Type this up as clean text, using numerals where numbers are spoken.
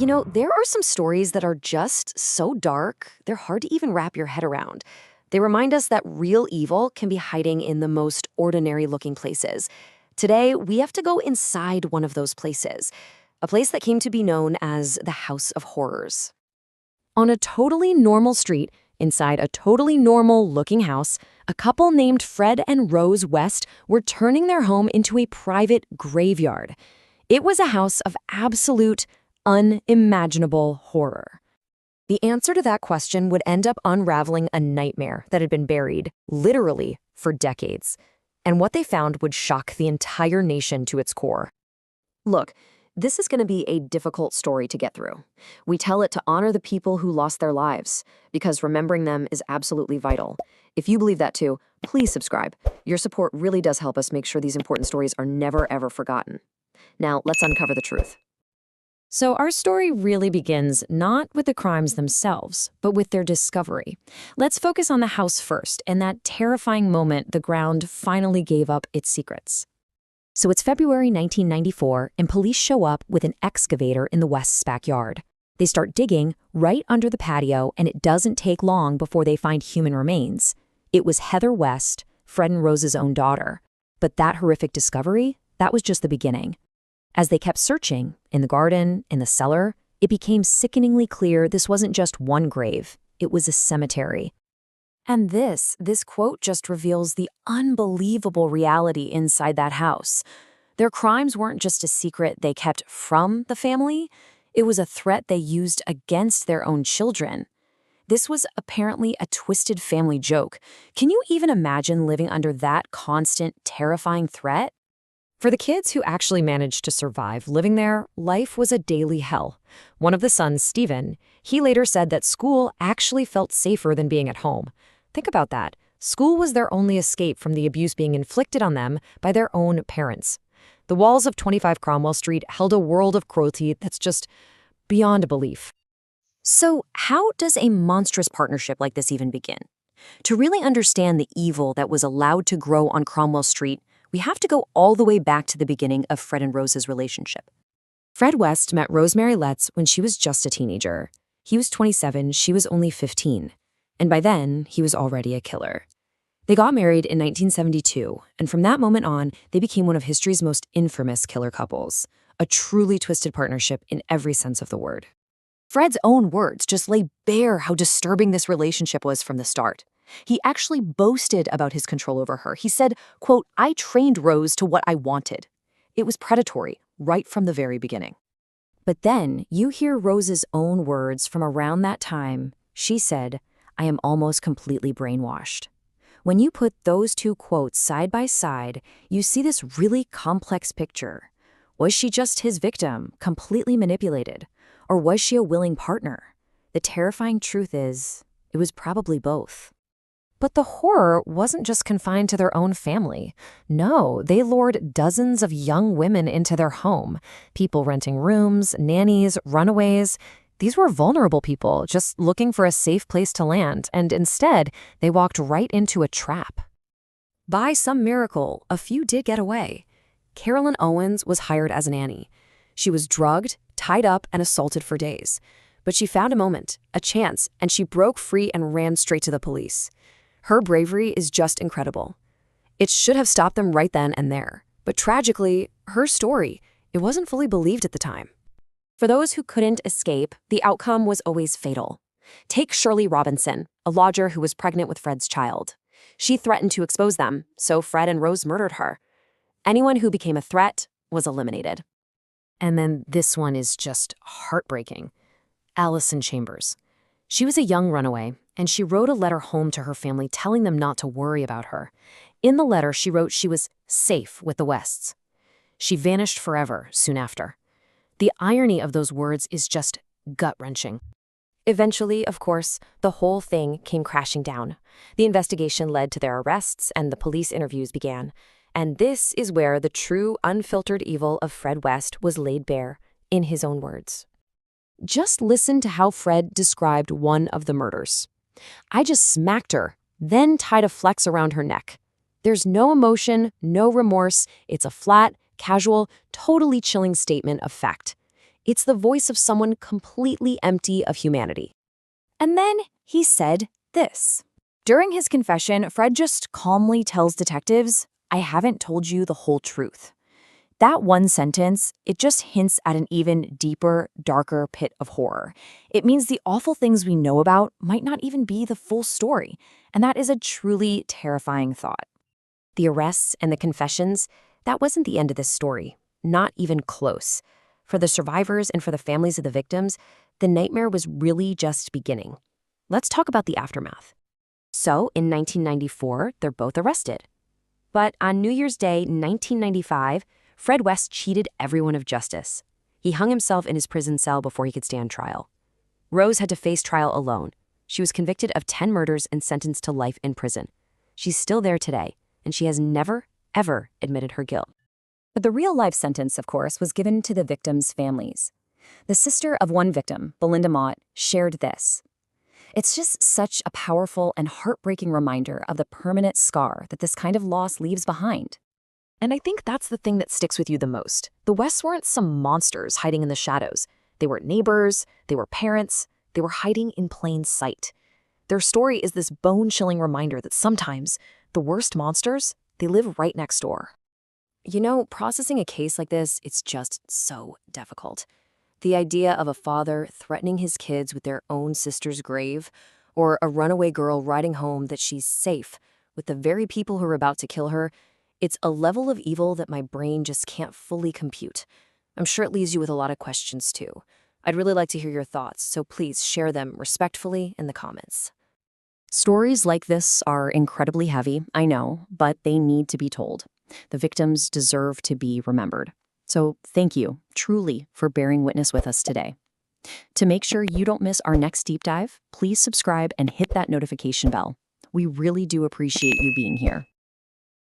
There are some stories that are just so dark, they're hard to even wrap your head around. They remind us that real evil can be hiding in the most ordinary-looking places. Today, we have to go inside one of those places, a place that came to be known as the House of Horrors. On a totally normal street, inside a totally normal-looking house, a couple named Fred and Rose West were turning their home into a private graveyard. It was a house of absolute, unimaginable horror. The answer to that question would end up unraveling a nightmare that had been buried, literally, for decades. And what they found would shock the entire nation to its core. Look, this is going to be a difficult story to get through. We tell it to honor the people who lost their lives, because remembering them is absolutely vital. If you believe that too, please subscribe. Your support really does help us make sure these important stories are never, ever forgotten. Now, let's uncover the truth. So our story really begins not with the crimes themselves, but with their discovery. Let's focus on the house first, and that terrifying moment the ground finally gave up its secrets. So it's February 1994, and police show up with an excavator in the West's backyard. They start digging right under the patio, and it doesn't take long before they find human remains. It was Heather West, Fred and Rose's own daughter. But that horrific discovery, that was just the beginning. As they kept searching, in the garden, in the cellar, it became sickeningly clear this wasn't just one grave, it was a cemetery. And this quote just reveals the unbelievable reality inside that house. Their crimes weren't just a secret they kept from the family, it was a threat they used against their own children. This was apparently a twisted family joke. Can you even imagine living under that constant, terrifying threat? For the kids who actually managed to survive living there, life was a daily hell. One of the sons, Stephen, he later said that school actually felt safer than being at home. Think about that. School was their only escape from the abuse being inflicted on them by their own parents. The walls of 25 Cromwell Street held a world of cruelty that's just beyond belief. So how does a monstrous partnership like this even begin? To really understand the evil that was allowed to grow on Cromwell Street, we have to go all the way back to the beginning of Fred and Rose's relationship. Fred West met Rosemary Letts when she was just a teenager. He was 27, she was only 15. And by then, he was already a killer. They got married in 1972, and from that moment on, they became one of history's most infamous killer couples. A truly twisted partnership in every sense of the word. Fred's own words just lay bare how disturbing this relationship was from the start. He actually boasted about his control over her. He said, quote, "I trained Rose to what I wanted." It was predatory right from the very beginning. But then you hear Rose's own words from around that time. She said, "I am almost completely brainwashed." When you put those two quotes side by side, you see this really complex picture. Was she just his victim, completely manipulated? Or was she a willing partner? The terrifying truth is, it was probably both. But the horror wasn't just confined to their own family. No, they lured dozens of young women into their home. People renting rooms, nannies, runaways. These were vulnerable people just looking for a safe place to land, and instead, they walked right into a trap. By some miracle, a few did get away. Carolyn Owens was hired as a nanny. She was drugged, tied up, and assaulted for days. But she found a moment, a chance, and she broke free and ran straight to the police. Her bravery is just incredible. It should have stopped them right then and there. But tragically, her story, it wasn't fully believed at the time. For those who couldn't escape, the outcome was always fatal. Take Shirley Robinson, a lodger who was pregnant with Fred's child. She threatened to expose them, so Fred and Rose murdered her. Anyone who became a threat was eliminated. And then this one is just heartbreaking. Allison Chambers. She was a young runaway, and she wrote a letter home to her family telling them not to worry about her. In the letter, she wrote she was safe with the Wests. She vanished forever soon after. The irony of those words is just gut-wrenching. Eventually, of course, the whole thing came crashing down. The investigation led to their arrests, and the police interviews began. And this is where the true, unfiltered evil of Fred West was laid bare, in his own words. Just listen to how Fred described one of the murders. "I just smacked her, then tied a flex around her neck. There's no emotion, no remorse. It's a flat, casual, totally chilling statement of fact. It's the voice of someone completely empty of humanity. And then he said this. During his confession, Fred just calmly tells detectives, "I haven't told you the whole truth." That one sentence, it just hints at an even deeper, darker pit of horror. It means the awful things we know about might not even be the full story, and that is a truly terrifying thought. The arrests and the confessions, that wasn't the end of this story. Not even close. For the survivors and for the families of the victims, the nightmare was really just beginning. Let's talk about the aftermath. So, in 1994, they're both arrested. But on New Year's Day, 1995, Fred West cheated everyone of justice. He hung himself in his prison cell before he could stand trial. Rose had to face trial alone. She was convicted of 10 murders and sentenced to life in prison. She's still there today, and she has never, ever admitted her guilt. But the real life sentence, of course, was given to the victims' families. The sister of one victim, Belinda Mott, shared this. It's just such a powerful and heartbreaking reminder of the permanent scar that this kind of loss leaves behind. And I think that's the thing that sticks with you the most. The Wests weren't some monsters hiding in the shadows. They were neighbors, they were parents, they were hiding in plain sight. Their story is this bone-chilling reminder that sometimes the worst monsters, they live right next door. You know, processing a case like this, it's just so difficult. The idea of a father threatening his kids with their own sister's grave, or a runaway girl writing home that she's safe with the very people who are about to kill her, it's a level of evil that my brain just can't fully compute. I'm sure it leaves you with a lot of questions too. I'd really like to hear your thoughts, so please share them respectfully in the comments. Stories like this are incredibly heavy, I know, but they need to be told. The victims deserve to be remembered. So thank you, truly, for bearing witness with us today. To make sure you don't miss our next deep dive, please subscribe and hit that notification bell. We really do appreciate you being here.